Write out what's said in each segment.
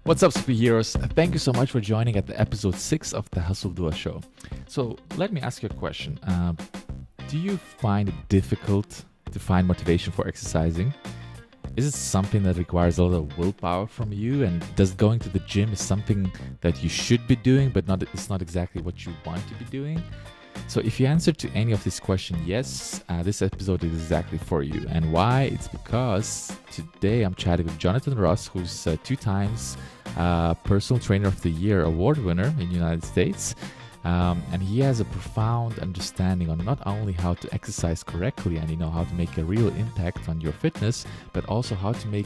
What's up, superheroes? Thank you so much for joining at the episode 6 of the Hustle Duo show. So let me ask you a question. Do you find it difficult to find motivation for exercising? Is it something that requires a lot of willpower from you? And does going to the gym is something that you should be doing, but it's not exactly what you want to be doing? So if you answer to any of these questions, yes, this episode is exactly for you. And why? It's because today I'm chatting with Jonathan Ross, who's 2 times Personal Trainer of the Year award winner in the United States. And he has a profound understanding on not only how to exercise correctly and how to make a real impact on your fitness, but also how to make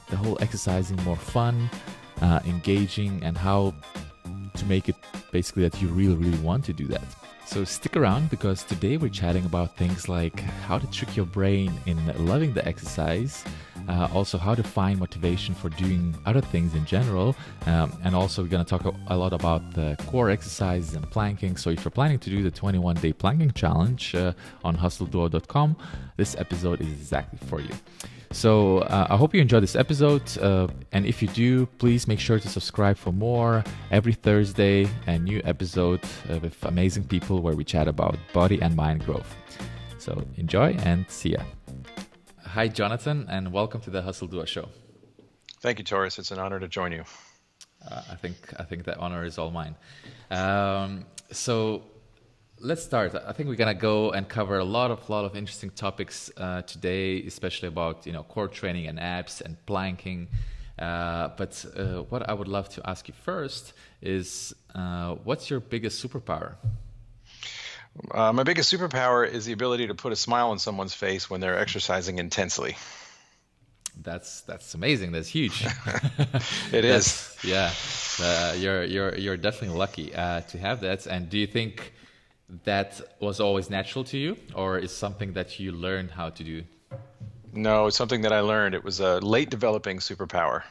the whole exercising more fun, engaging, and how to make it basically that you really want to do that. So stick around, because today we're chatting about things like how to trick your brain in loving the exercise, also how to find motivation for doing other things in general, and also we're going to talk a lot about the core exercises and planking. So if you're planning to do the 21-day planking challenge on hustleduo.com, this episode is exactly for you. So I hope you enjoyed this episode, and if you do, please make sure to subscribe for more. Every Thursday, a new episode with amazing people where we chat about body and mind growth. So enjoy and see ya. Hi, Jonathan, and welcome to the Hustle Duo show. Thank you, Taurus. It's an honor to join you. I think that honor is all mine. So let's start. I think we're gonna go and cover a lot of interesting topics today, especially about core training and abs and planking. But what I would love to ask you first is, what's your biggest superpower? My biggest superpower is the ability to put a smile on someone's face when they're exercising intensely. That's amazing. That's huge. It is. Yeah. You're definitely lucky to have that. And do you think that was always natural to you, or is something that you learned how to do? No, it's something that I learned. It was a late developing superpower,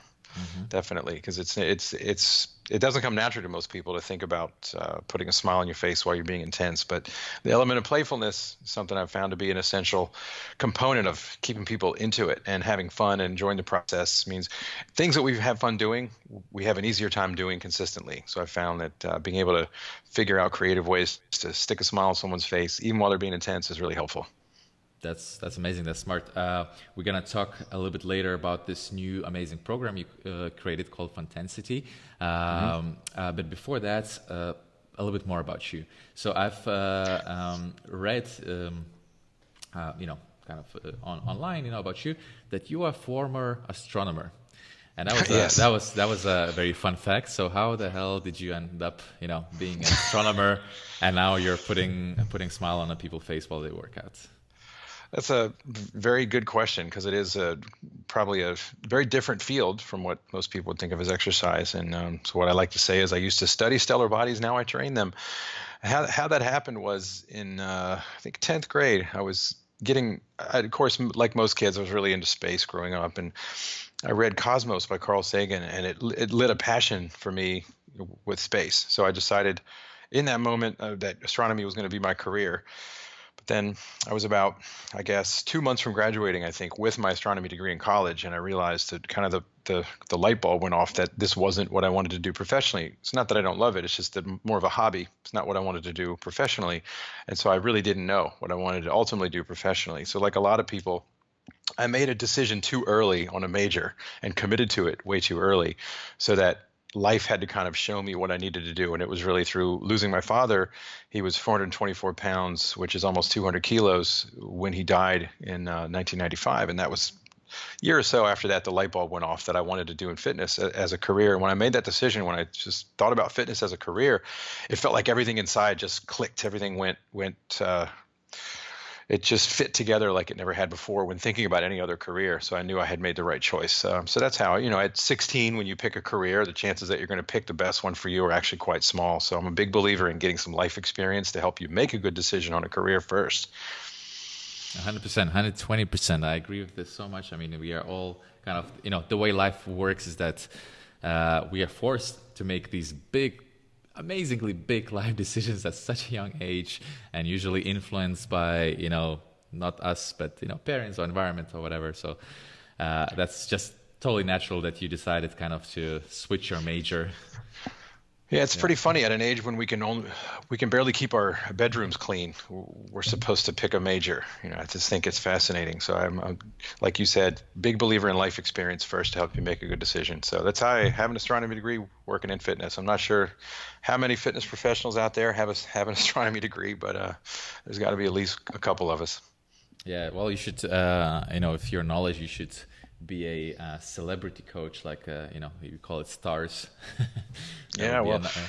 definitely, because it doesn't come naturally to most people to think about putting a smile on your face while you're being intense. But the element of playfulness is something I've found to be an essential component of keeping people into it, and having fun and enjoying the process means things that we have fun doing, we have an easier time doing consistently. So I found that being able to figure out creative ways to stick a smile on someone's face, even while they're being intense, is really helpful. That's amazing. That's smart. We're going to talk a little bit later about this new amazing program you created called Funtensity. But before that, a little bit more about you. So I've read, online, about you, that you are a former astronomer. And that was Yes. that was a very fun fact. So how the hell did you end up, being an astronomer, and now you're putting smile on people's face while they work out? That's a very good question, because it is probably a very different field from what most people would think of as exercise. And so what I like to say is I used to study stellar bodies, now I train them. How that happened was in, I think, 10th grade. Of course, like most kids, I was really into space growing up. And I read Cosmos by Carl Sagan, and it lit a passion for me with space. So I decided in that moment that astronomy was going to be my career. Then I was about, I guess, 2 months from graduating, I think, with my astronomy degree in college, and I realized that kind of the light bulb went off that this wasn't what I wanted to do professionally. It's not that I don't love it, it's just that more of a hobby. It's not what I wanted to do professionally. And so I really didn't know what I wanted to ultimately do professionally. So like a lot of people, I made a decision too early on a major and committed to it way too early, so that life had to kind of show me what I needed to do. And it was really through losing my father. He was 424 pounds, which is almost 200 kilos, when he died in 1995. And that was a year or so after that, the light bulb went off that I wanted to do in fitness as a career. And when I made that decision, when I just thought about fitness as a career, it felt like everything inside just clicked. Everything went it just fit together like it never had before when thinking about any other career. So I knew I had made the right choice. So that's how, at 16, when you pick a career, the chances that you're going to pick the best one for you are actually quite small. So I'm a big believer in getting some life experience to help you make a good decision on a career first. 100%, 120%. I agree with this so much. I mean, we are all kind of, the way life works is that we are forced to make these amazingly big life decisions at such a young age, and usually influenced by, not us, but, parents or environment or whatever. So that's just totally natural that you decided kind of to switch your major. Yeah, it's Yeah. pretty funny at an age when we can barely keep our bedrooms clean. We're supposed to pick a major. I just think it's fascinating. So I'm like you said, big believer in life experience first to help you make a good decision. So that's how I have an astronomy degree working in fitness. I'm not sure how many fitness professionals out there have an astronomy degree, but there's got to be at least a couple of us. Yeah, well, you should, with your knowledge, you should be a celebrity coach, like, you call it stars. That Yeah, would be well,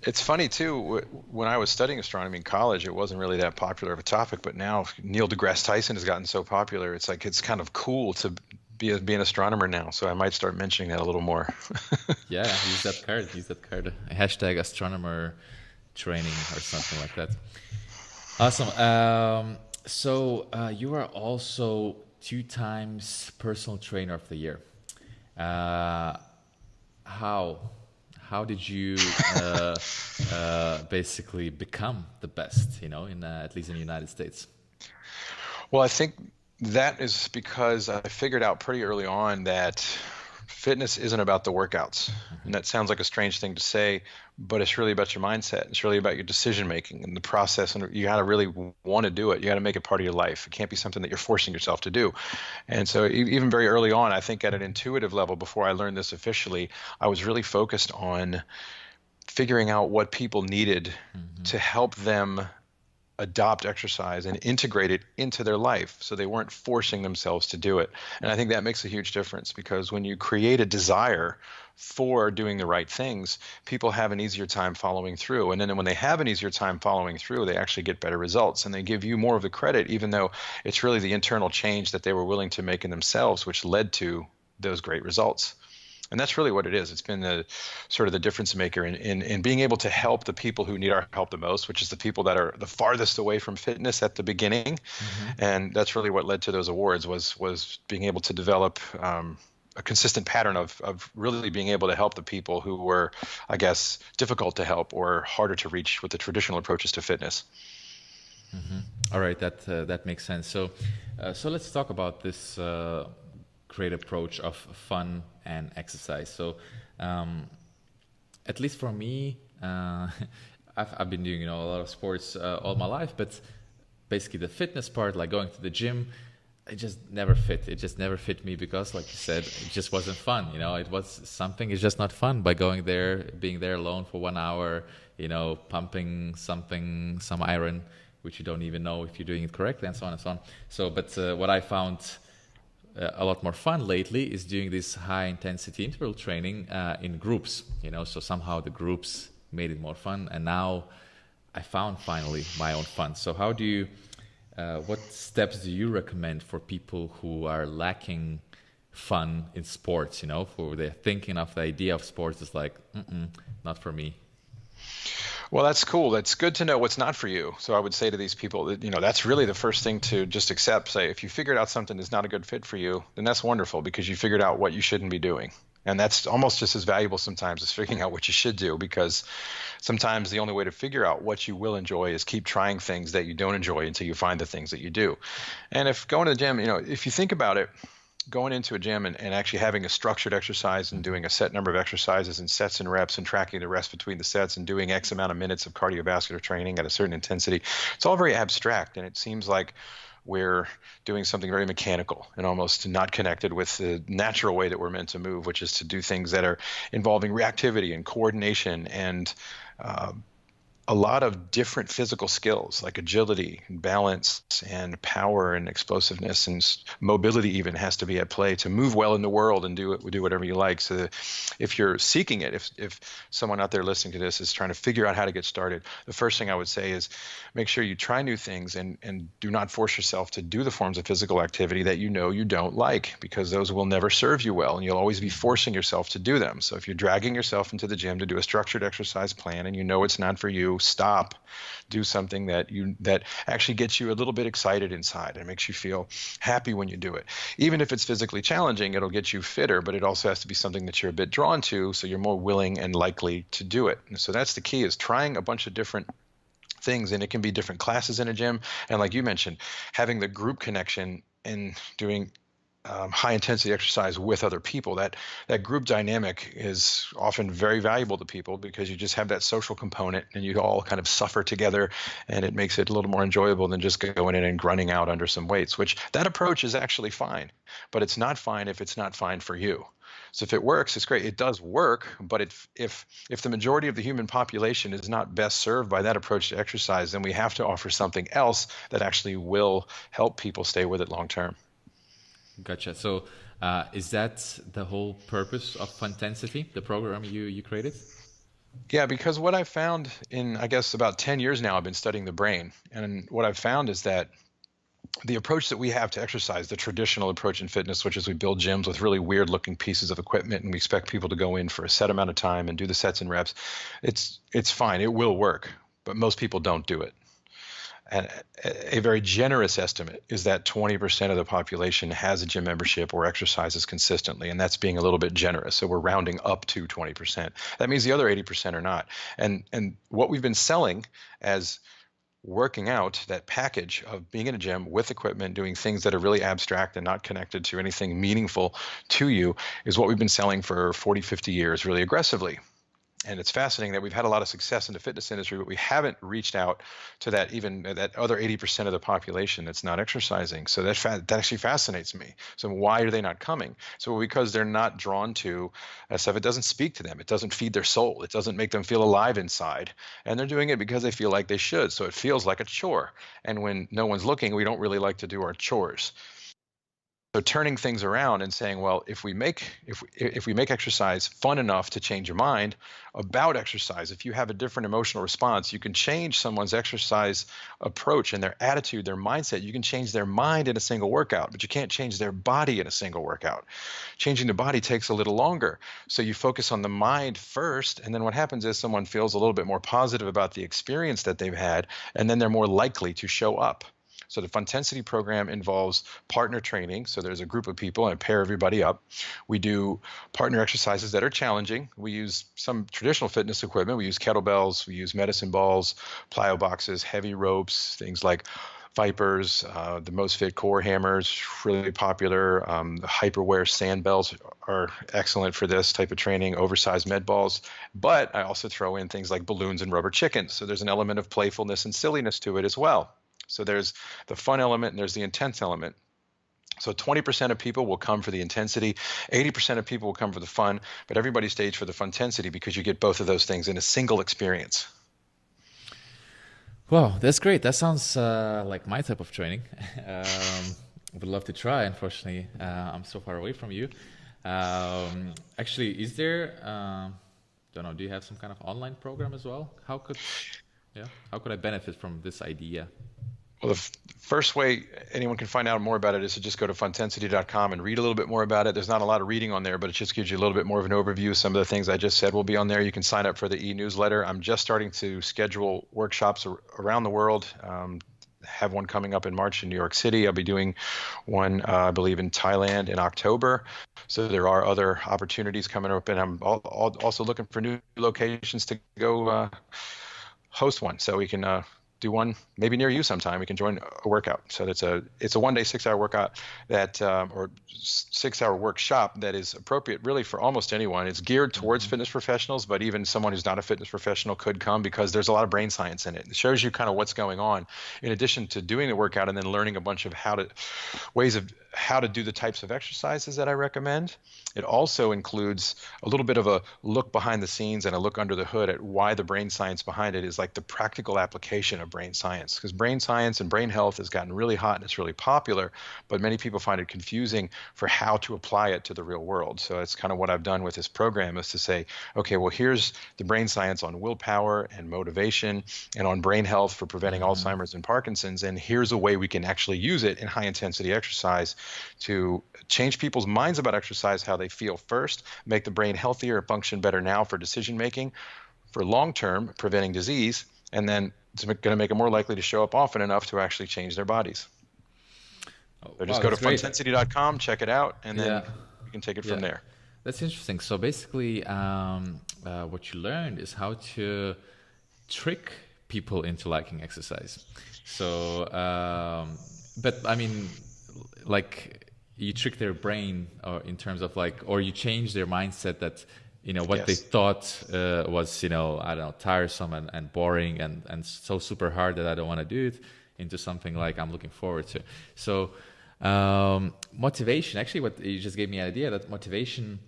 it's funny too. When I was studying astronomy in college, it wasn't really that popular of a topic, but now Neil deGrasse Tyson has gotten so popular. It's like it's kind of cool to be an astronomer now. So I might start mentioning that a little more. yeah, use that card. Use that card. Hashtag astronomer training or something like that. Awesome. So you are also 2 times personal trainer of the year. Uh, how how did you basically become the best? In at least in the United States. Well, I think that is because I figured out pretty early on that fitness isn't about the workouts. And that sounds like a strange thing to say, but it's really about your mindset. It's really about your decision making and the process. And you got to really want to do it. You got to make it part of your life. It can't be something that you're forcing yourself to do. And so even very early on, I think at an intuitive level, before I learned this officially, I was really focused on figuring out what people needed to help them adopt exercise and integrate it into their life so they weren't forcing themselves to do it. And I think that makes a huge difference, because when you create a desire for doing the right things, people have an easier time following through. And then when they have an easier time following through, they actually get better results, and they give you more of the credit, even though it's really the internal change that they were willing to make in themselves which led to those great results. And that's really what it is. It's been the sort of the difference maker in being able to help the people who need our help the most, which is the people that are the farthest away from fitness at the beginning. And that's really what led to those awards, was being able to develop a consistent pattern of really being able to help the people who were, I guess, difficult to help or harder to reach with the traditional approaches to fitness. All right, that makes sense. So let's talk about this great approach of fun and exercise. So at least for me, I've been doing a lot of sports all my life, but basically the fitness part, like going to the gym, it just never fit. It just never fit me because, like you said, it just wasn't fun. It was something. It's just not fun by going there, being there alone for 1 hour, pumping some iron, which you don't even know if you're doing it correctly, and so on and so on. So, but what I found a lot more fun lately is doing this high intensity interval training in groups, so somehow the groups made it more fun, and now I found finally my own fun. So how do you what steps do you recommend for people who are lacking fun in sports, for they're thinking of the idea of sports is like, not for me? Well, that's cool. That's good to know what's not for you. So I would say to these people that, that's really the first thing to just accept. Say, if you figured out something that's not a good fit for you, then that's wonderful, because you figured out what you shouldn't be doing. And that's almost just as valuable sometimes as figuring out what you should do, because sometimes the only way to figure out what you will enjoy is keep trying things that you don't enjoy until you find the things that you do. And if going to the gym, if you think about it, going into a gym and actually having a structured exercise and doing a set number of exercises and sets and reps and tracking the rest between the sets and doing X amount of minutes of cardiovascular training at a certain intensity, it's all very abstract, and it seems like we're doing something very mechanical and almost not connected with the natural way that we're meant to move, which is to do things that are involving reactivity and coordination and a lot of different physical skills like agility and balance and power and explosiveness and mobility even has to be at play to move well in the world and do whatever you like. So if you're seeking it, if someone out there listening to this is trying to figure out how to get started, the first thing I would say is make sure you try new things and do not force yourself to do the forms of physical activity that you don't like, because those will never serve you well and you'll always be forcing yourself to do them. So if you're dragging yourself into the gym to do a structured exercise plan and it's not for you, stop. Do something that actually gets you a little bit excited inside and makes you feel happy when you do it. Even if it's physically challenging, it'll get you fitter, but it also has to be something that you're a bit drawn to, so you're more willing and likely to do it. And so that's the key, is trying a bunch of different things, and it can be different classes in a gym. And like you mentioned, having the group connection and doing high intensity exercise with other people. That group dynamic is often very valuable to people because you just have that social component and you all kind of suffer together, and it makes it a little more enjoyable than just going in and grunting out under some weights, which that approach is actually fine, but it's not fine if it's not fine for you. So if it works, it's great. It does work, but if the majority of the human population is not best served by that approach to exercise, then we have to offer something else that actually will help people stay with it long term. Gotcha. So is that the whole purpose of Funtensity, the program you created? Yeah, because what I've found in, I guess, about 10 years now, I've been studying the brain. And what I've found is that the approach that we have to exercise, the traditional approach in fitness, which is we build gyms with really weird looking pieces of equipment and we expect people to go in for a set amount of time and do the sets and reps, it's fine. It will work, but most people don't do it. And a very generous estimate is that 20% of the population has a gym membership or exercises consistently, and that's being a little bit generous. So we're rounding up to 20%. That means the other 80% are not. And what we've been selling as working out, that package of being in a gym with equipment, doing things that are really abstract and not connected to anything meaningful to you, is what we've been selling for 40, 50 years really aggressively. And it's fascinating that we've had a lot of success in the fitness industry, but we haven't reached out to that other 80% of the population that's not exercising. So that actually fascinates me. So why are they not coming? So because they're not drawn to stuff. It doesn't speak to them. It doesn't feed their soul. It doesn't make them feel alive inside. And they're doing it because they feel like they should. So it feels like a chore. And when no one's looking, we don't really like to do our chores. So turning things around and saying, well, if we make exercise fun enough to change your mind about exercise, if you have a different emotional response, you can change someone's exercise approach and their attitude, their mindset. You can change their mind in a single workout, but you can't change their body in a single workout. Changing the body takes a little longer. So you focus on the mind first, and then what happens is someone feels a little bit more positive about the experience that they've had, and then they're more likely to show up. So the Funtensity program involves partner training. So there's a group of people and I pair everybody up. We do partner exercises that are challenging. We use some traditional fitness equipment. We use kettlebells, we use medicine balls, plyo boxes, heavy ropes, things like Vipers, the Most Fit core hammers, really popular. The Hyperwear sand bells are excellent for this type of training, oversized med balls. But I also throw in things like balloons and rubber chickens. So there's an element of playfulness and silliness to it as well. So there's the fun element and there's the intense element. So 20% of people will come for the intensity, 80% of people will come for the fun, but everybody stays for the Funtensity because you get both of those things in a single experience. Wow, that's great. That sounds like my type of training. Would love to try. Unfortunately, I'm so far away from you. Actually, is there, don't know, do you have some kind of online program as well? How could I benefit from this idea? Well, the first way anyone can find out more about it is to just go to funtensity.com and read a little bit more about it. There's not a lot of reading on there, but it just gives you a little bit more of an overview. Some of the things I just said will be on there. You can sign up for the e-newsletter. I'm just starting to schedule workshops around the world. Have one coming up in March in New York City. I'll be doing one, I believe, in Thailand in October. So there are other opportunities coming up, and I'm also looking for new locations to go host one, so we can do one maybe near you sometime. We can join a workout. So it's a 1 day, 6 hour workout that or 6 hour workshop that is appropriate really for almost anyone. It's geared towards fitness professionals, but even someone who's not a fitness professional could come because there's a lot of brain science in it. It shows you kind of what's going on in addition to doing the workout and then learning a bunch of ways of how to do the types of exercises that I recommend. It also includes a little bit of a look behind the scenes and a look under the hood at why the brain science behind it is like the practical application of brain science. Because brain science and brain health has gotten really hot and it's really popular, but many people find it confusing for how to apply it to the real world. So it's kind of what I've done with this program is to say, okay, well, here's the brain science on willpower and motivation and on brain health for preventing Alzheimer's and Parkinson's. And here's a way we can actually use it in high intensity exercise to change people's minds about exercise, how they feel first, make the brain healthier, function better now for decision making, for long term preventing disease, and then it's going to make them more likely to show up often enough to actually change their bodies. So just go to funtensity.com, check it out, and then you can take it from there. That's interesting. So basically, what you learned is how to trick people into liking exercise. So, but I mean, like, you trick their brain, or in terms of like, or you change their mindset that, what they Yes. thought was, I don't know, tiresome and boring and so super hard that I don't want to do it, into something like I'm looking forward to. So motivation, actually, what you just gave me an idea that motivation,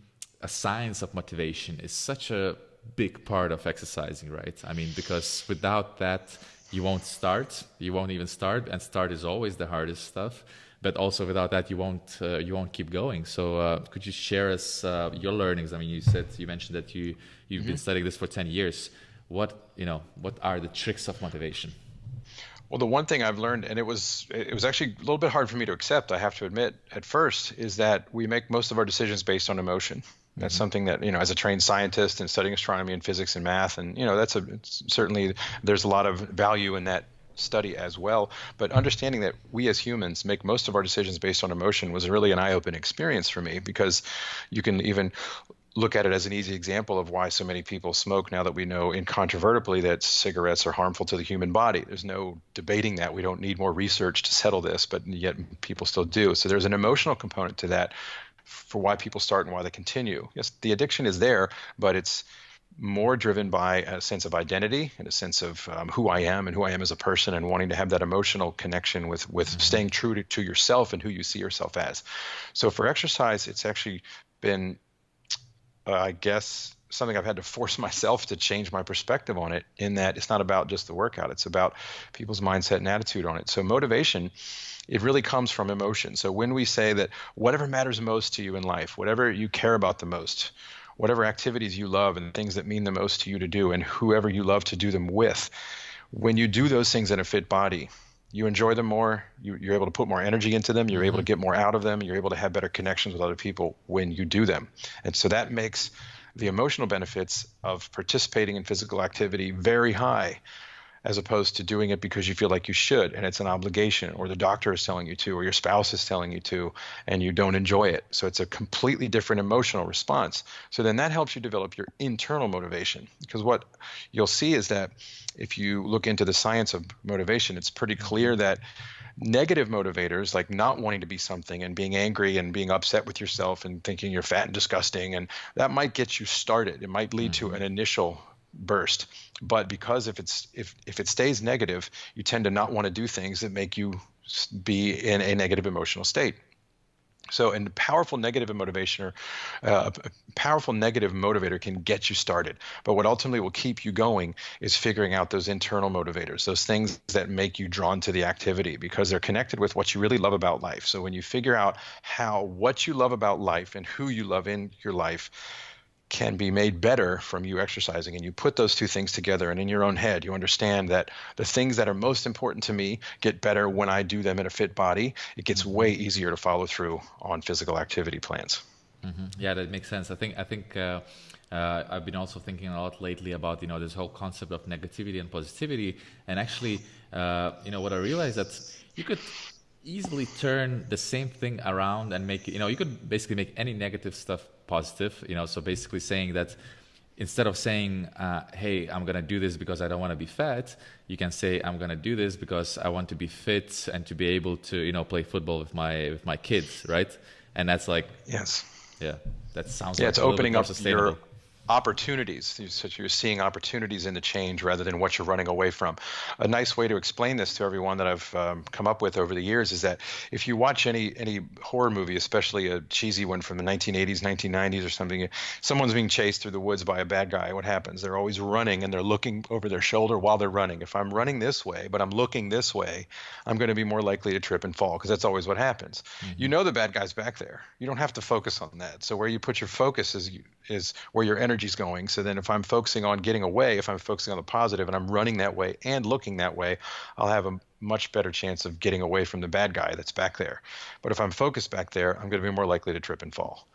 a science of motivation, is such a big part of exercising, right? I mean, because without that, you won't even start, and start is always the hardest stuff. But also without that, you won't keep going. So could you share us your learnings? I mean, you mentioned that you've been studying this for 10 years. What are the tricks of motivation? Well, the one thing I've learned, and it was actually a little bit hard for me to accept, I have to admit, at first, is that we make most of our decisions based on emotion. That's something that, as a trained scientist and studying astronomy and physics and math, and certainly there's a lot of value in that study as well. But understanding that we as humans make most of our decisions based on emotion was really an eye-opening experience for me, because you can even look at it as an easy example of why so many people smoke, now that we know incontrovertibly that cigarettes are harmful to the human body. There's no debating that. We don't need more research to settle this, but yet people still do. So there's an emotional component to that for why people start and why they continue. Yes, the addiction is there, but it's more driven by a sense of identity and a sense of who I am and who I am as a person, and wanting to have that emotional connection with staying true to yourself and who you see yourself as. So for exercise, it's actually been, I guess, something I've had to force myself to change my perspective on it, in that it's not about just the workout. It's about people's mindset and attitude on it. So motivation, it really comes from emotion. So when we say that whatever matters most to you in life, whatever you care about the most, whatever activities you love and things that mean the most to you to do, and whoever you love to do them with, when you do those things in a fit body, you enjoy them more, you're able to put more energy into them, you're able to get more out of them, you're able to have better connections with other people when you do them. And so that makes the emotional benefits of participating in physical activity very high, as opposed to doing it because you feel like you should, and it's an obligation, or the doctor is telling you to, or your spouse is telling you to, and you don't enjoy it. So it's a completely different emotional response. So then that helps you develop your internal motivation, because what you'll see is that if you look into the science of motivation, it's pretty clear that negative motivators, like not wanting to be something and being angry and being upset with yourself and thinking you're fat and disgusting, and that might get you started. It might lead to an initial burst, but because if it stays negative, you tend to not want to do things that make you be in a negative emotional state. So a powerful negative motivation, or a powerful negative motivator, can get you started. But what ultimately will keep you going is figuring out those internal motivators, those things that make you drawn to the activity, because they're connected with what you really love about life. So when you figure out what you love about life and who you love in your life can be made better from you exercising, and you put those two things together, and in your own head you understand that the things that are most important to me get better when I do them in a fit body, it gets way easier to follow through on physical activity plans. Yeah, that makes sense. I think I've been also thinking a lot lately about this whole concept of negativity and positivity, and actually what I realized, that you could easily turn the same thing around and make you could basically make any negative stuff positive. So basically saying that instead of saying hey, I'm gonna do this because I don't want to be fat, you can say I'm gonna do this because I want to be fit and to be able to play football with my kids, right? And that's like, Yes. yeah, that sounds Yeah, like it's a little opening bit more up sustainable. your opportunities. So you're seeing opportunities in the change rather than what you're running away from. A nice way to explain this to everyone that I've come up with over the years is that if you watch any horror movie, especially a cheesy one from the 1980s, 1990s or something, someone's being chased through the woods by a bad guy. What happens? They're always running, and they're looking over their shoulder while they're running. If I'm running this way, but I'm looking this way, I'm going to be more likely to trip and fall, because that's always what happens. You know the bad guy's back there. You don't have to focus on that. So where you put your focus is where your energy's going. So then if I'm focusing on getting away, if I'm focusing on the positive and I'm running that way and looking that way, I'll have a much better chance of getting away from the bad guy that's back there. But if I'm focused back there, I'm going to be more likely to trip and fall.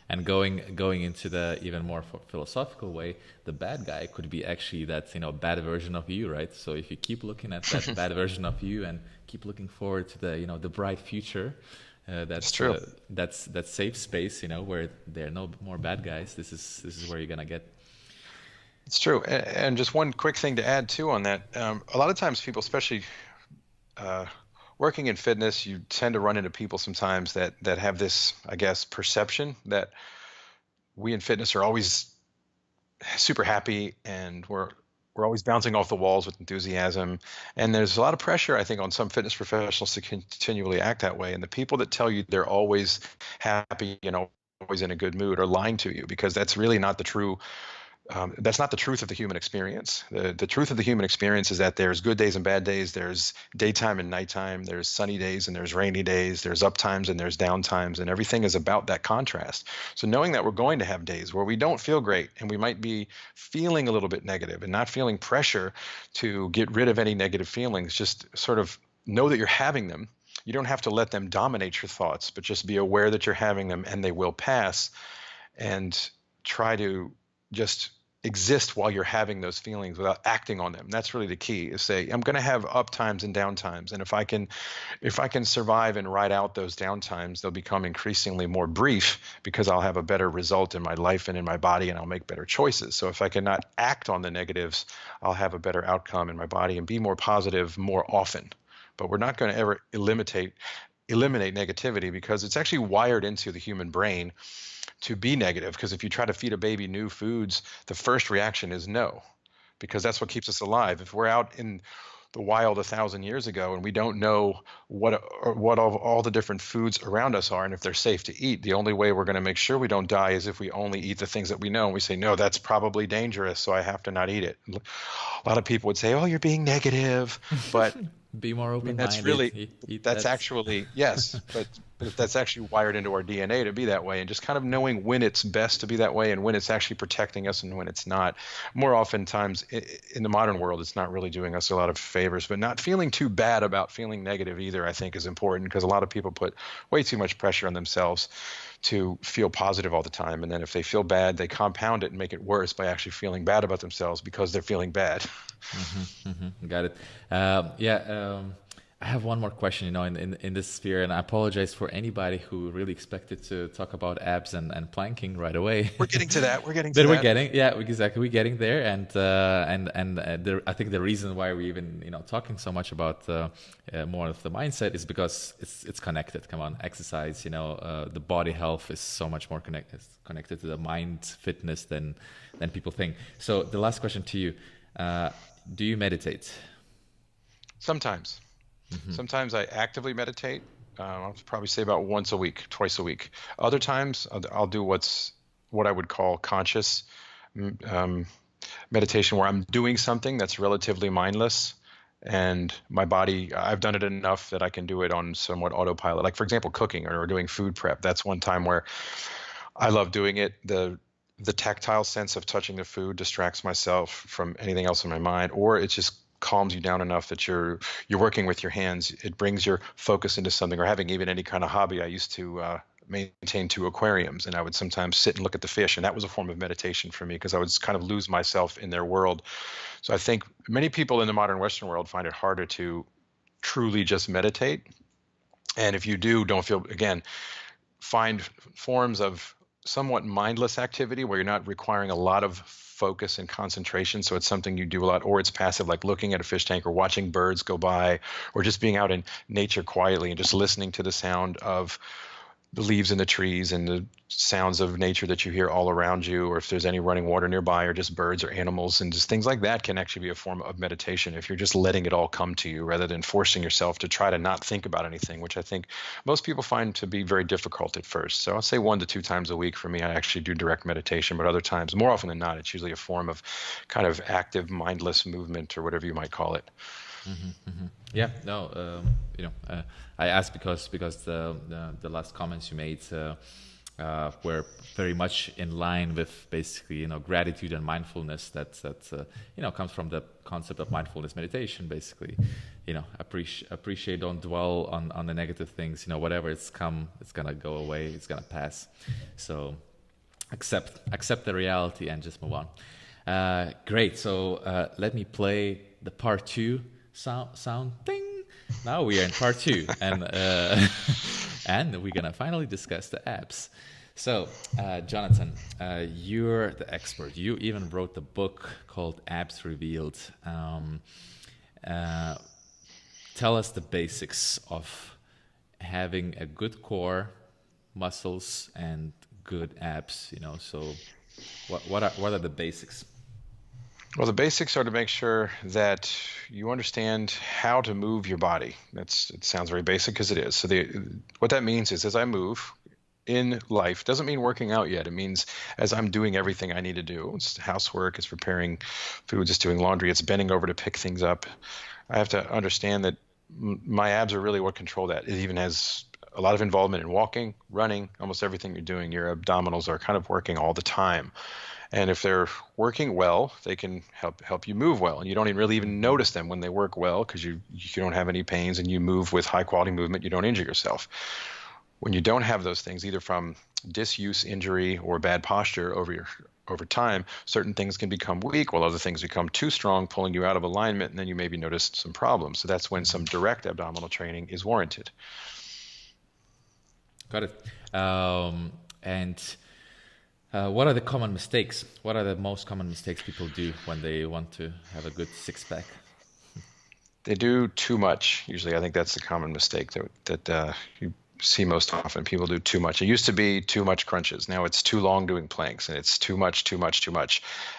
And going into the even more philosophical way, the bad guy could be actually that bad version of you, right? So if you keep looking at that bad version of you and keep looking forward to the the bright future, that's true. That's that safe space, where there are no more bad guys. This is where you're gonna get. It's true. And just one quick thing to add too on that. A lot of times people, especially working in fitness, you tend to run into people sometimes that have this, I guess, perception that we in fitness are always super happy and we're always bouncing off the walls with enthusiasm. And there's a lot of pressure, I think, on some fitness professionals to continually act that way. And the people that tell you they're always happy and always in a good mood are lying to you, because that's really not the true that's not the truth of the human experience. The truth of the human experience is that there's good days and bad days. There's daytime and nighttime. There's sunny days and there's rainy days. There's up times and there's down times, and everything is about that contrast. So knowing that we're going to have days where we don't feel great and we might be feeling a little bit negative, and not feeling pressure to get rid of any negative feelings, just sort of know that you're having them. You don't have to let them dominate your thoughts, but just be aware that you're having them and they will pass, and try to just exist while you're having those feelings without acting on them. That's really the key, is say, I'm going to have up times and down times. And if I can survive and ride out those down times, they'll become increasingly more brief, because I'll have a better result in my life and in my body, and I'll make better choices. So if I cannot act on the negatives, I'll have a better outcome in my body and be more positive more often. But we're not going to ever eliminate negativity, because it's actually wired into the human brain to be negative. Because if you try to feed a baby new foods, the first reaction is no, because that's what keeps us alive. If we're out in the wild 1,000 years ago and we don't know what all the different foods around us are and if they're safe to eat, the only way we're going to make sure we don't die is if we only eat the things that we know. And we say, no, that's probably dangerous, so I have to not eat it. A lot of people would say, oh, you're being negative, but Be more open-minded. that's really, that's that. actually, yes, but that's actually wired into our DNA to be that way. And just kind of knowing when it's best to be that way and when it's actually protecting us and when it's not. More oftentimes in the modern world, it's not really doing us a lot of favors. But not feeling too bad about feeling negative either, I think, is important, because a lot of people put way too much pressure on themselves to feel positive all the time. And then if they feel bad, they compound it and make it worse by actually feeling bad about themselves because they're feeling bad. Got it. I have one more question, in this sphere, and I apologize for anybody who really expected to talk about abs and planking right away. We're getting to that. We're getting there, and I think the reason why we even talking so much about more of the mindset is because it's connected. Come on, exercise. The body health is so much more connected to the mind fitness than people think. So the last question to you: do you meditate? Sometimes. Sometimes I actively meditate. I'll probably say about once a week, twice a week. Other times I'll do what I would call conscious meditation, where I'm doing something that's relatively mindless, and my body, I've done it enough that I can do it on somewhat autopilot. Like, for example, cooking or doing food prep. That's one time where I love doing it. The tactile sense of touching the food distracts myself from anything else in my mind, or it just calms you down enough that you're working with your hands. It brings your focus into something. Or having even any kind of hobby, I used to maintain 2 aquariums, and I would sometimes sit and look at the fish, and that was a form of meditation for me, because I would kind of lose myself in their world. So I think many people in the modern Western world find it harder to truly just meditate. And if you do, find forms of somewhat mindless activity where you're not requiring a lot of focus and concentration. So it's something you do a lot, or it's passive, like looking at a fish tank or watching birds go by, or just being out in nature quietly and just listening to the sound of the leaves in the trees and the sounds of nature that you hear all around you, or if there's any running water nearby, or just birds or animals, and just things like that can actually be a form of meditation if you're just letting it all come to you rather than forcing yourself to try to not think about anything, which I think most people find to be very difficult at first. So I'll say 1 to 2 times a week for me, I actually do direct meditation, but other times, more often than not, it's usually a form of kind of active, mindless movement, or whatever you might call it. Yeah, no, I asked because the last comments you made were very much in line with basically gratitude and mindfulness that comes from the concept of mindfulness meditation. Basically, appreciate, don't dwell on the negative things. Whatever it's gonna go away, it's gonna pass. So accept the reality and just move on. Great. So let me play the part 2 sound ding. Now we are in part 2, and we're gonna finally discuss the abs. So Jonathan, you're the expert. You even wrote the book called Abs Revealed. tell us the basics of having a good core, muscles, and good abs. So what are the basics? Well, the basics are to make sure that you understand how to move your body. It sounds very basic because it is. So what that means is as I move in life, doesn't mean working out yet. It means as I'm doing everything I need to do. It's housework, it's preparing food, it's doing laundry, it's bending over to pick things up. I have to understand that my abs are really what control that. It even has a lot of involvement in walking, running, almost everything you're doing. Your abdominals are kind of working all the time. And if they're working well, they can help you move well. And you don't really even notice them when they work well because you don't have any pains and you move with high quality movement. You don't injure yourself. When you don't have those things, either from disuse, injury, or bad posture over time, certain things can become weak while other things become too strong, pulling you out of alignment, and then you maybe notice some problems. So that's when some direct abdominal training is warranted. Got it. And what are the common mistakes? What are the most common mistakes people do when they want to have a good six-pack? They do too much. Usually, I think that's the common mistake that you see most often. People do too much. It used to be too much crunches. Now it's too long doing planks, and it's too much.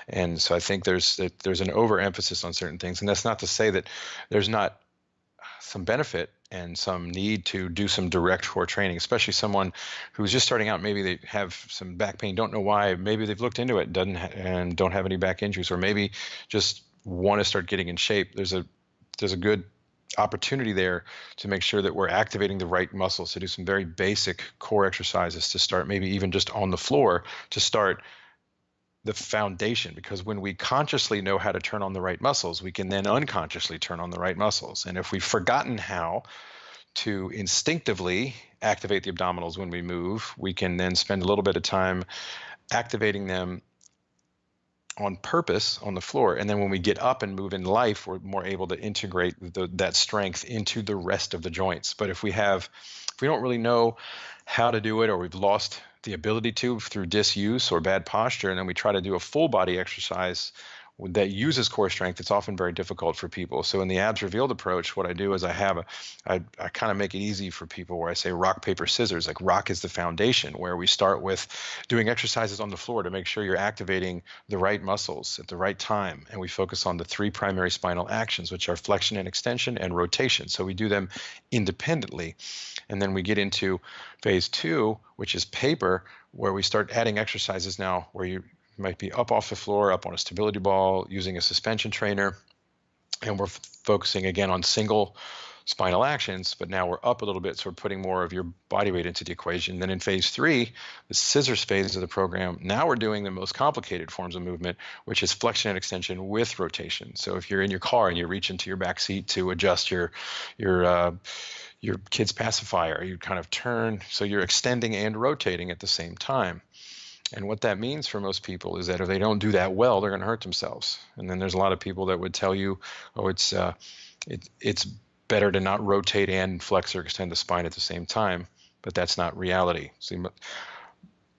And so I think there's an overemphasis on certain things. And that's not to say that there's not some benefit and some need to do some direct core training, especially someone who's just starting out. Maybe they have some back pain, don't know why. Maybe they've looked into it, and don't have any back injuries, or maybe just want to start getting in shape. There's a good opportunity there to make sure that we're activating the right muscles, to do some very basic core exercises to start, maybe even just on the floor to start the foundation, because when we consciously know how to turn on the right muscles, we can then unconsciously turn on the right muscles. And if we've forgotten how to instinctively activate the abdominals when we move, we can then spend a little bit of time activating them on purpose on the floor. And then when we get up and move in life, we're more able to integrate that strength into the rest of the joints. But if we don't really know how to do it, or we've lost the ability to through disuse or bad posture, and then we try to do a full body exercise that uses core strength, it's often very difficult for people. So in the abs revealed approach, what I do is I kind of make it easy for people where I say rock, paper, scissors. Like rock is the foundation, where we start with doing exercises on the floor to make sure you're activating the right muscles at the right time. And we focus on the three primary spinal actions, which are flexion and extension and rotation. So we do them independently. And then we get into phase 2, which is paper, where we start adding exercises now where you might be up off the floor, up on a stability ball, using a suspension trainer. And we're focusing again on single spinal actions, but now we're up a little bit, so we're putting more of your body weight into the equation. Then in phase 3, the scissors phase of the program, now we're doing the most complicated forms of movement, which is flexion and extension with rotation. So if you're in your car and you reach into your back seat to adjust your kid's pacifier, you kind of turn, so you're extending and rotating at the same time. And what that means for most people is that if they don't do that well, they're going to hurt themselves. And then there's a lot of people that would tell you, oh, it's better to not rotate and flex or extend the spine at the same time, but that's not reality. So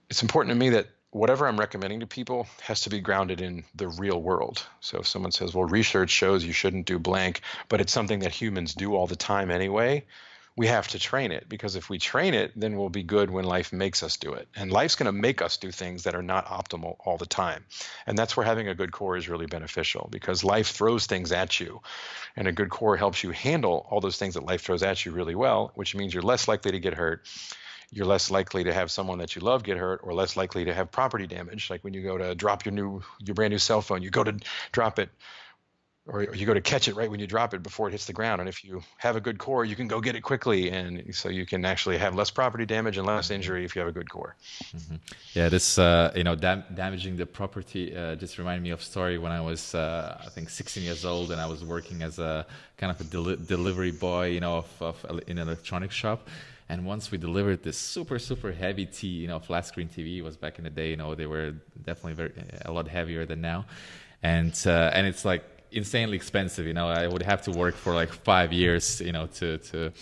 it's important to me that whatever I'm recommending to people has to be grounded in the real world. So if someone says, well, research shows you shouldn't do blank, but it's something that humans do all the time anyway, we have to train it, because if we train it, then we'll be good when life makes us do it. And life's going to make us do things that are not optimal all the time. And that's where having a good core is really beneficial, because life throws things at you. And a good core helps you handle all those things that life throws at you really well, which means you're less likely to get hurt. You're less likely to have someone that you love get hurt, or less likely to have property damage. Like when you go to drop your brand new cell phone, you go to drop it, or you go to catch it right when you drop it before it hits the ground. And if you have a good core, you can go get it quickly. And so you can actually have less property damage and less injury if you have a good core. Mm-hmm. Yeah, this, damaging the property just reminded me of a story when I was, I think, 16 years old, and I was working as a kind of a delivery boy, in an electronics shop. And once we delivered this super, super heavy flat screen TV. It was back in the day, they were definitely a lot heavier than now. And it's like insanely expensive. I would have to work for like 5 years, for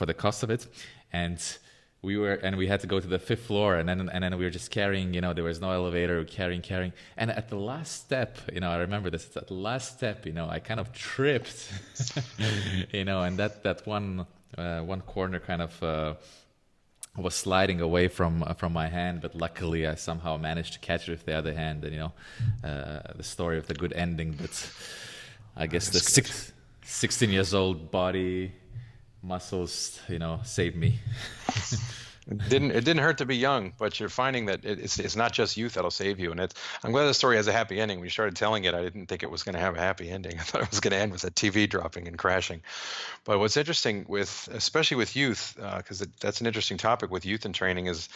the cost of it. And we had to go to the fifth floor, and then we were just carrying, there was no elevator, carrying, and at the last step, I remember this, at the last step, I kind of tripped, and that one corner kind of was sliding away from my hand, but luckily I somehow managed to catch it with the other hand, and the story of the good ending. But I guess the 16 years old body muscles, saved me. It didn't hurt to be young, but you're finding that it's not just youth that'll save you. And I'm glad the story has a happy ending. When you started telling it, I didn't think it was going to have a happy ending. I thought it was going to end with a TV dropping and crashing. But what's interesting especially with youth, because that's an interesting topic with youth and training, is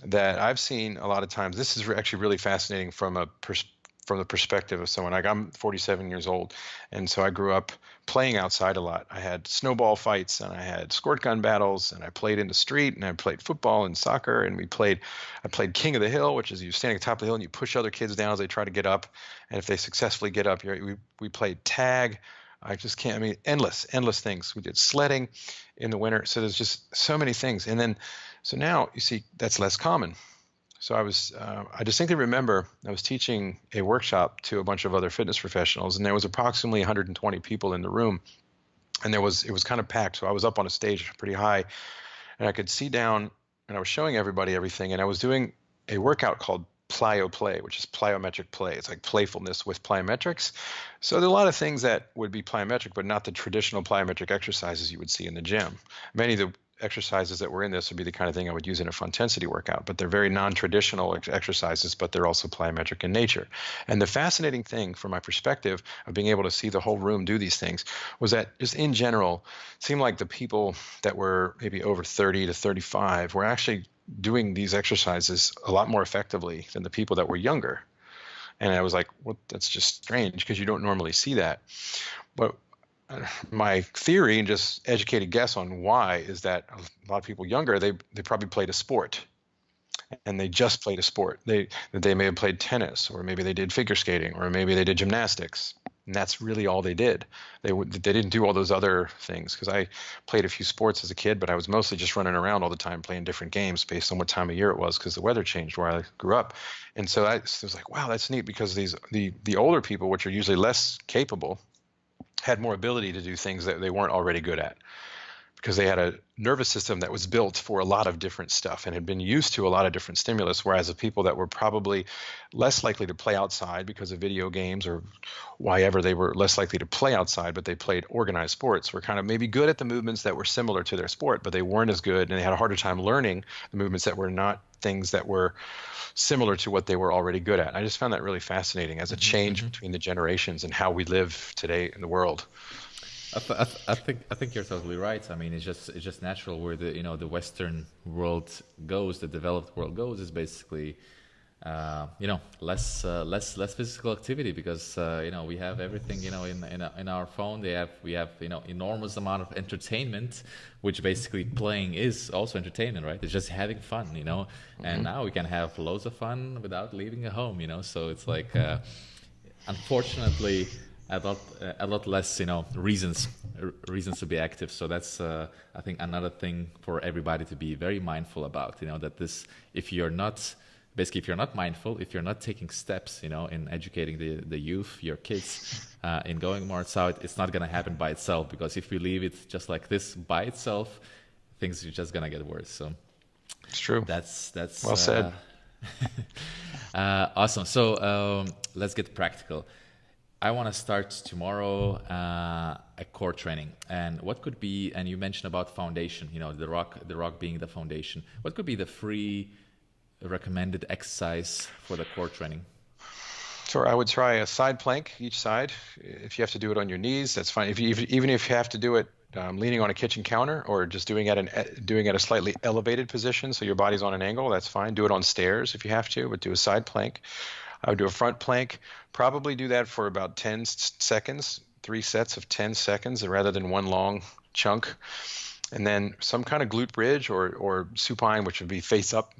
that I've seen a lot of times. This is actually really fascinating from the perspective of someone. Like, I'm 47 years old, and so I grew up playing outside a lot. I had snowball fights, and I had squirt gun battles, and I played in the street, and I played football and soccer, and I played King of the Hill, which is you standing at the top of the hill and you push other kids down as they try to get up, and if they successfully get up, we played tag. Endless things. We did sledding in the winter. So there's just so many things. And then, so now you see that's less common. So I distinctly remember I was teaching a workshop to a bunch of other fitness professionals, and there was approximately 120 people in the room, and it was kind of packed. So I was up on a stage pretty high, and I could see down, and I was showing everybody everything, and I was doing a workout called plyo play, which is plyometric play. It's like playfulness with plyometrics. So there are a lot of things that would be plyometric, but not the traditional plyometric exercises you would see in the gym. Many of the exercises that were in this would be the kind of thing I would use in a full intensity workout, but they're very non-traditional exercises, but they're also plyometric in nature. And the fascinating thing from my perspective of being able to see the whole room do these things was that just in general, it seemed like the people that were maybe over 30 to 35 were actually doing these exercises a lot more effectively than the people that were younger. And I was like, well, that's just strange because you don't normally see that. But my theory and just educated guess on why is that a lot of people younger, they probably played a sport, and they just played a sport. They may have played tennis, or maybe they did figure skating, or maybe they did gymnastics, and that's really all they did. They didn't do all those other things, because I played a few sports as a kid, but I was mostly just running around all the time playing different games based on what time of year it was, because the weather changed where I grew up. And so I was like, wow, that's neat, because the older people, which are usually less capable, had more ability to do things that they weren't already good at, because they had a nervous system that was built for a lot of different stuff and had been used to a lot of different stimulus, whereas the people that were probably less likely to play outside because of video games or whyever, they were less likely to play outside, but they played organized sports, were kind of maybe good at the movements that were similar to their sport, but they weren't as good, and they had a harder time learning the movements that were not things that were similar to what they were already good at. I just found that really fascinating as a change between the generations and how we live today in the world. I think you're totally right. I mean, it's just natural where the Western world goes, the developed world goes, is basically less physical activity, because we have everything in our phone. We have enormous amount of entertainment, which basically playing is also entertainment, right? It's just having fun, and now we can have loads of fun without leaving a home, so it's like unfortunately a lot less reasons to be active. So that's I think another thing for everybody to be very mindful about, that if you're not mindful, if you're not taking steps, in educating the youth, your kids, in going more outside, it's not going to happen by itself, because if we leave it just like this by itself, things are just going to get worse. So it's true. That's well said. Awesome. So let's get practical. I want to start tomorrow a core training, and what could be, and you mentioned about foundation, the rock being the foundation. What could be the free recommended exercise for the core training? Sure, I would try a side plank each side. If you have to do it on your knees, that's fine. Even if you have to do it leaning on a kitchen counter, or just doing at a slightly elevated position, so your body's on an angle, that's fine. Do it on stairs if you have to, but do a side plank. I would do a front plank. Probably do that for about 10 seconds, 3 sets of 10 seconds, rather than one long chunk. And then some kind of glute bridge or supine, which would be face up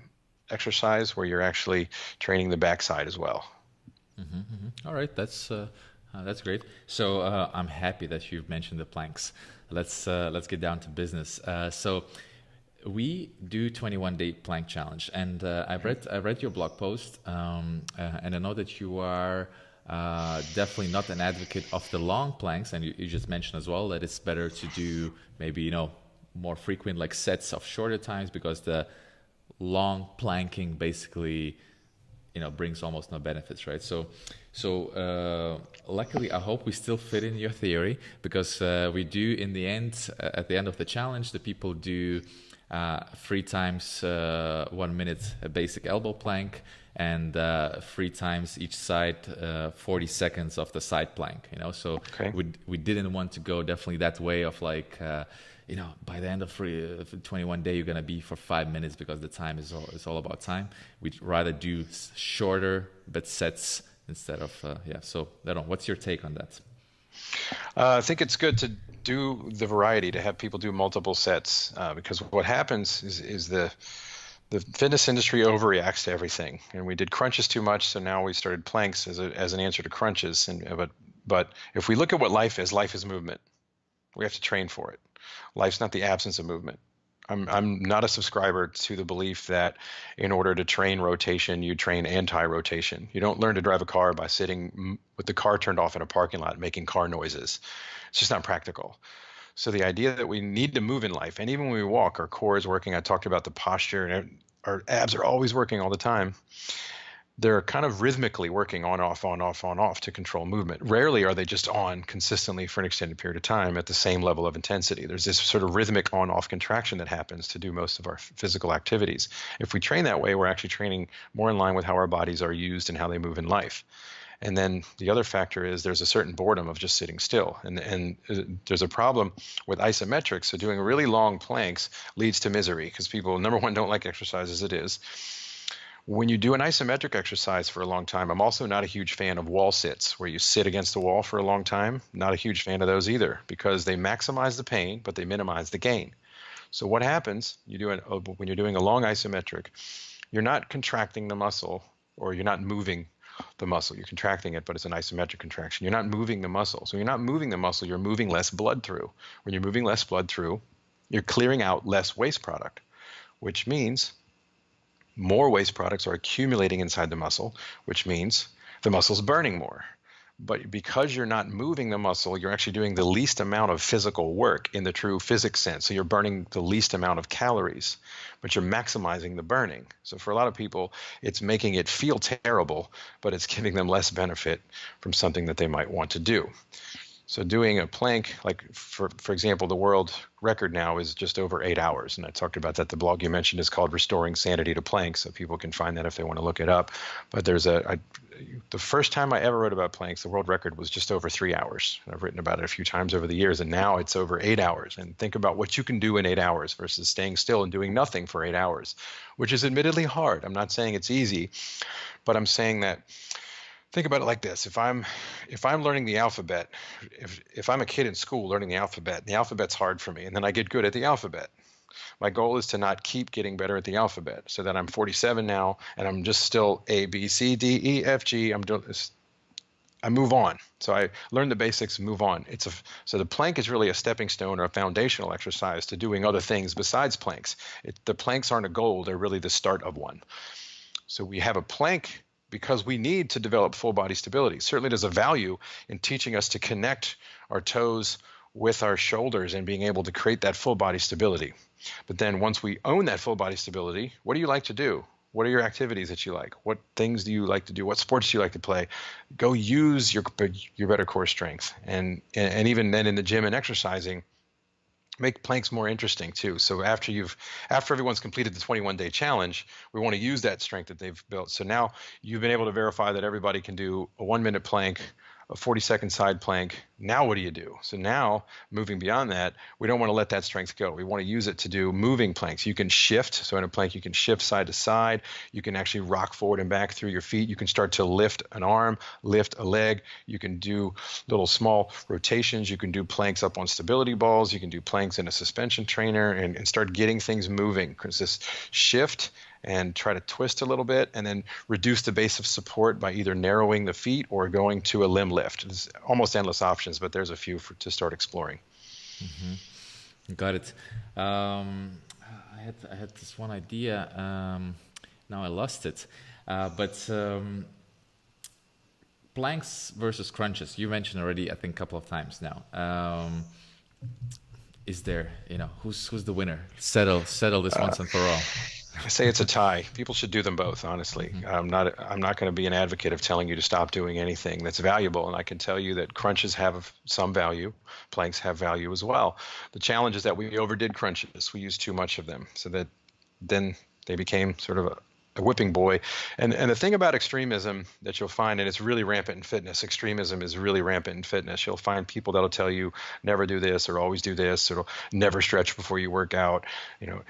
exercise, where you're actually training the backside as well. All right, that's great. So I'm happy that you've mentioned the planks. Let's get down to business. So we do 21-day plank challenge, and I read your blog post, and I know that you are definitely not an advocate of the long planks, and you just mentioned as well that it's better to do maybe more frequent like sets of shorter times, because the long planking basically brings almost no benefits, right? So luckily, I hope we still fit in your theory, because we do in the end, at the end of the challenge, the people do 3 times 1 minute a basic elbow plank, and 3 times each side 40 seconds of the side plank. So okay. we didn't want to go definitely that way of like by the end of 21 day, you're going to be for 5 minutes, because the time is all about time. We'd rather do shorter but sets instead of, So, Leron, what's your take on that? I think it's good to do the variety, to have people do multiple sets, because what happens is the fitness industry overreacts to everything. And we did crunches too much, so now we started planks as an answer to crunches. But if we look at what life is movement. We have to train for it. Life's not the absence of movement. I'm not a subscriber to the belief that in order to train rotation, you train anti-rotation. You don't learn to drive a car by sitting with the car turned off in a parking lot making car noises. It's just not practical. So the idea that we need to move in life, and even when we walk, our core is working. I talked about the posture, and our abs are always working all the time. They're kind of rhythmically working on, off to control movement. Rarely are they just on consistently for an extended period of time at the same level of intensity. There's this sort of rhythmic on-off contraction that happens to do most of our physical activities. If we train that way, we're actually training more in line with how our bodies are used and how they move in life. And then the other factor is there's a certain boredom of just sitting still. And there's a problem with isometrics. So doing really long planks leads to misery, because people, number one, don't like exercise as it is. When you do an isometric exercise for a long time, I'm also not a huge fan of wall sits, where you sit against the wall for a long time. Not a huge fan of those either, because they maximize the pain, but they minimize the gain. So what happens when you're doing a long isometric, you're not contracting the muscle, or you're not moving the muscle. You're contracting it, but it's an isometric contraction. You're not moving the muscle. So you're not moving the muscle, you're moving less blood through. When you're moving less blood through, you're clearing out less waste product, which means more waste products are accumulating inside the muscle, which means the muscle's burning more. But because you're not moving the muscle, you're actually doing the least amount of physical work in the true physics sense. So you're burning the least amount of calories, but you're maximizing the burning. So for a lot of people, it's making it feel terrible, but it's giving them less benefit from something that they might want to do. So doing a plank, like for example, the world record now is just over 8 hours. And I talked about that. The blog you mentioned is called Restoring Sanity to Planks, so people can find that if they want to look it up. But there's the first time I ever wrote about planks, the world record was just over 3 hours. I've written about it a few times over the years, and now it's over 8 hours. And think about what you can do in 8 hours versus staying still and doing nothing for 8 hours, which is admittedly hard. I'm not saying it's easy, but I'm saying that think about it like this. If I'm learning the alphabet, if I'm a kid in school learning the alphabet's hard for me, and then I get good at the alphabet. My goal is to not keep getting better at the alphabet, so that I'm 47 now and I'm just still A, B, C, D, E, F, G. I move on. So I learn the basics and move on. So the plank is really a stepping stone or a foundational exercise to doing other things besides planks. The planks aren't a goal, they're really the start of one. So we have a plank because we need to develop full body stability. Certainly there's a value in teaching us to connect our toes with our shoulders and being able to create that full body stability. But then once we own that full body stability, what do you like to do? What are your activities that you like? What things do you like to do? What sports do you like to play? Go use your better core strength. And even then in the gym and exercising, make planks more interesting too. So after everyone's completed the 21-day challenge, we want to use that strength that they've built. So now you've been able to verify that everybody can do a 1-minute plank, a 40-second side plank. Now what do you do? So now moving beyond that, we don't want to let that strength go. We want to use it to do moving planks. You can shift. So in a plank, you can shift side to side. You can actually rock forward and back through your feet. You can start to lift an arm, lift a leg. You can do little small rotations. You can do planks up on stability balls. You can do planks in a suspension trainer and start getting things moving. Because this shift and try to twist a little bit and then reduce the base of support by either narrowing the feet or going to a limb lift. There's almost endless options, but there's a few to start exploring. Mm-hmm. Got it. I I had this one idea. Now I lost it. But planks versus crunches. You mentioned already, I think, a couple of times now. Is there, who's the winner? Settle this once and for all. I say it's a tie. People should do them both, honestly. I'm not going to be an advocate of telling you to stop doing anything that's valuable. And I can tell you that crunches have some value. Planks have value as well. The challenge is that we overdid crunches. We used too much of them. So that then they became sort of a whipping boy. And the thing about extremism that you'll find, and it's really rampant in fitness, extremism is really rampant in fitness. You'll find people that'll tell you never do this or always do this, or never stretch before you work out,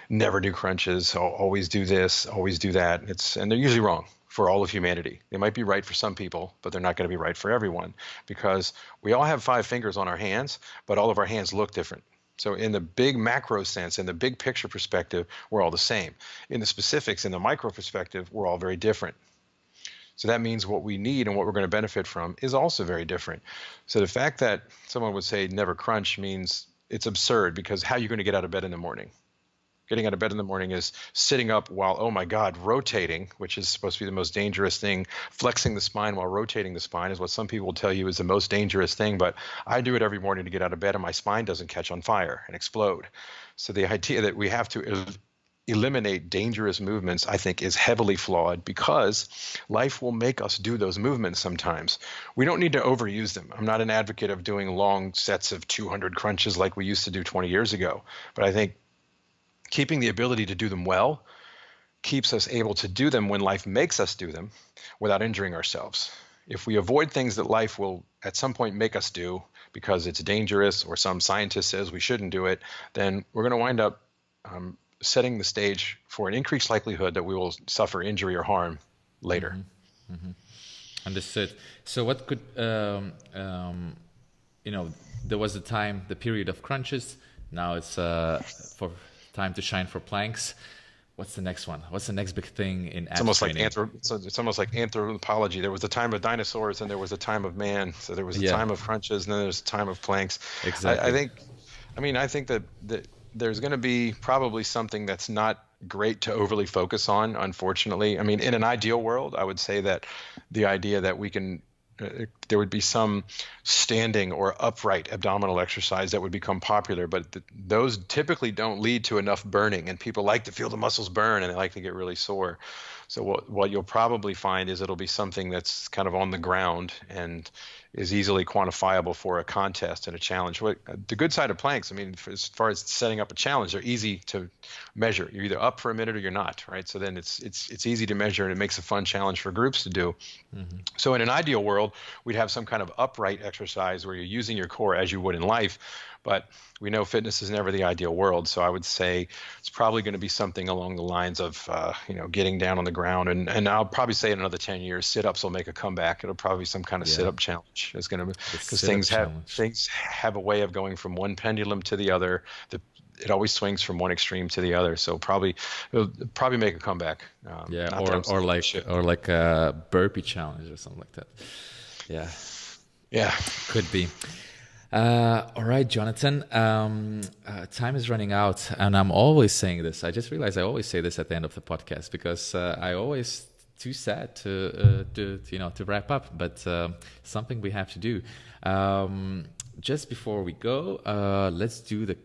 never do crunches, always do this, always do that. And they're usually wrong for all of humanity. They might be right for some people, but they're not going to be right for everyone, because we all have 5 fingers on our hands, but all of our hands look different. So in the big macro sense, in the big picture perspective, we're all the same. In the specifics, in the micro perspective, we're all very different. So that means what we need and what we're going to benefit from is also very different. So the fact that someone would say never crunch means it's absurd, because how are you going to get out of bed in the morning? Getting out of bed in the morning is sitting up while, oh my God, rotating, which is supposed to be the most dangerous thing. Flexing the spine while rotating the spine is what some people will tell you is the most dangerous thing. But I do it every morning to get out of bed and my spine doesn't catch on fire and explode. So the idea that we have to eliminate dangerous movements, I think, is heavily flawed, because life will make us do those movements sometimes. We don't need to overuse them. I'm not an advocate of doing long sets of 200 crunches like we used to do 20 years ago. But I think keeping the ability to do them well keeps us able to do them when life makes us do them without injuring ourselves. If we avoid things that life will at some point make us do because it's dangerous, or some scientist says we shouldn't do it, then we're going to wind up setting the stage for an increased likelihood that we will suffer injury or harm later. Understood. So what could, there was the period of crunches. Now it's for time to shine for planks. What's the next one? What's the next big thing in abs training? It's almost like anthropology. There was a time of dinosaurs and there was a time of man. So there was a time of crunches and then there's a time of planks. Exactly. I think that there's going to be probably something that's not great to overly focus on, unfortunately. I mean, in an ideal world, I would say that the idea that we can there would be some standing or upright abdominal exercise that would become popular, but those typically don't lead to enough burning, and people like to feel the muscles burn and they like to get really sore. So what you'll probably find is it'll be something that's kind of on the ground and is easily quantifiable for a contest and a challenge. The good side of planks, I mean, as far as setting up a challenge, they're easy to measure. You're either up for a minute or you're not, right? So then it's easy to measure, and it makes a fun challenge for groups to do. So in an ideal world, we'd have some kind of upright exercise where you're using your core as you would in life. But we know fitness is never the ideal world. So I would say it's probably going to be something along the lines of, getting down on the ground. And I'll probably say in another 10 years, sit-ups will make a comeback. It'll probably be some kind of sit-up challenge. It's going to, because things have a way of going from one pendulum to the other. It always swings from one extreme to the other. So it'll probably make a comeback. Or like a burpee challenge or something like that. Yeah, could be. All right, Jonathan, time is running out, and I'm always saying this. I just realized I always say this at the end of the podcast, because I always too sad to wrap up, but something we have to do. Just before we go, let's do the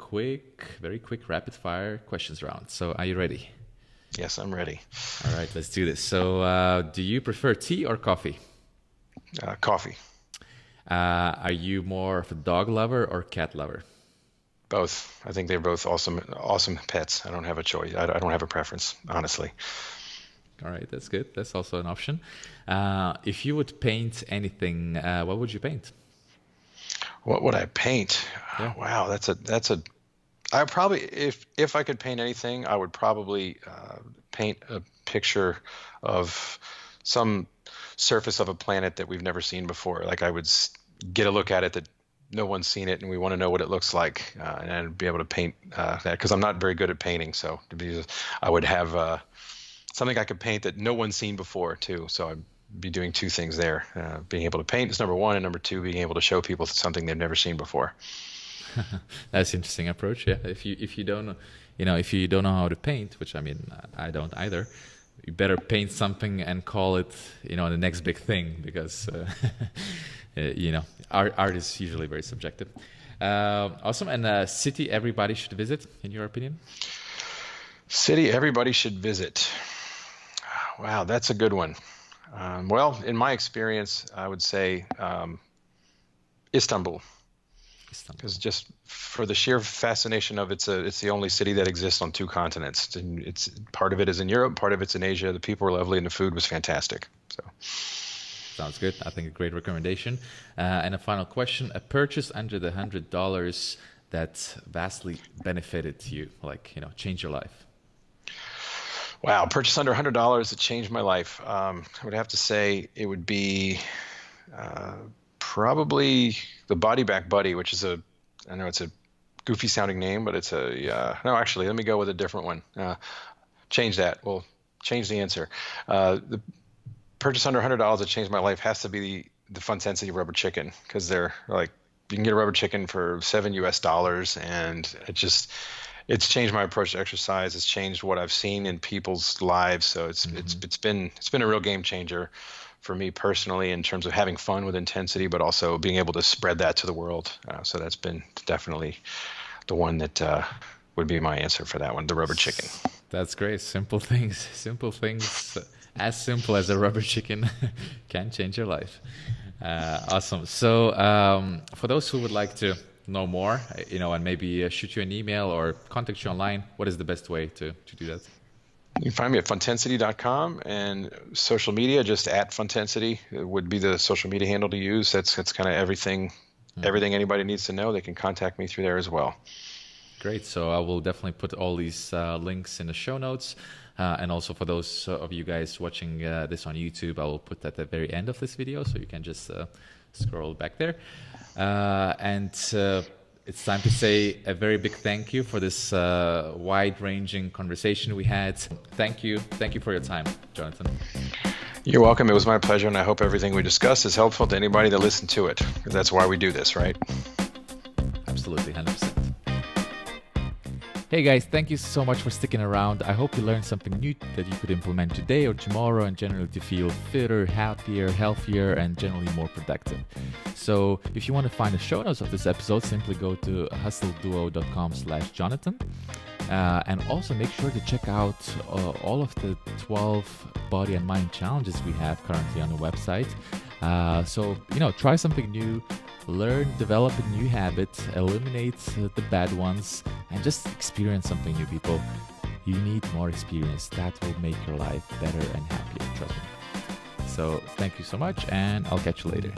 very quick rapid fire questions round. So are you ready? Yes, I'm ready. All right, let's do this. So do you prefer tea or coffee? Coffee. Are you more of a dog lover or cat lover? Both. I think they're both awesome pets. I don't have a choice. I don't have a preference, honestly. All right, that's good. That's also an option. If you would paint anything, what would you paint? What would I paint? Yeah. Wow, that's a. I probably, if I could paint anything, I would probably paint a picture of some surface of a planet that we've never seen before. Like I would get a look at it that no one's seen it, and we want to know what it looks like, and I'd be able to paint that, because I'm not very good at painting. So I would have something I could paint that no one's seen before too. So I'd be doing two things there. Being able to paint is number one, and number two, being able to show people something they've never seen before. That's an interesting approach. Yeah, if you don't know, if you don't know how to paint, which I mean I don't either, you better paint something and call it the next big thing, because art is usually very subjective. Awesome. And a city everybody should visit, in your opinion? City everybody should visit. Wow, that's a good one. Well, in my experience, I would say Istanbul. Because just for the sheer fascination of it's the only city that exists on two continents. It's part of it is in Europe, part of it's in Asia. The people were lovely and the food was fantastic. So sounds good. I think a great recommendation. And a final question: a purchase under the $100 that vastly benefited you, changed your life. Wow, purchase under $100 that changed my life. I would have to say it would be probably the Body Back Buddy, which is I know it's a goofy sounding name, but it's no, actually, let me go with a different one. Change that. We'll change the answer. The purchase under $100 that changed my life has to be the Funtensity rubber chicken, because they're you can get a rubber chicken for $7 and it's changed my approach to exercise. It's changed what I've seen in people's lives. So it's been a real game changer for me personally, in terms of having fun with intensity, but also being able to spread that to the world. So that's been definitely the one that would be my answer for that one, the rubber chicken. That's great. Simple things, as simple as a rubber chicken can change your life. Awesome. So for those who would like to know more, and maybe shoot you an email or contact you online, what is the best way to do that? You can find me at funtensity.com, and social media, just at Funtensity would be the social media handle to use. That's kind of everything anybody needs to know. They can contact me through there as well. Great. So I will definitely put all these links in the show notes. And also for those of you guys watching this on YouTube, I will put that at the very end of this video, so you can just scroll back there. And it's time to say a very big thank you for this wide-ranging conversation we had. Thank you for your time, Jonathan. You're welcome. It was my pleasure, and I hope everything we discussed is helpful to anybody that listened to it, because that's why we do this, right? Absolutely, 100%. Hey guys, thank you so much for sticking around. I hope you learned something new that you could implement today or tomorrow, and generally to feel fitter, happier, healthier, and generally more productive. So if you want to find the show notes of this episode, simply go to hustleduo.com/Jonathan. And also make sure to check out all of the 12 body and mind challenges we have currently on the website. So, try something new, learn, develop a new habit, eliminate the bad ones, and just experience something new, people. You need more experience. That will make your life better and happier, trust me. So thank you so much, and I'll catch you later.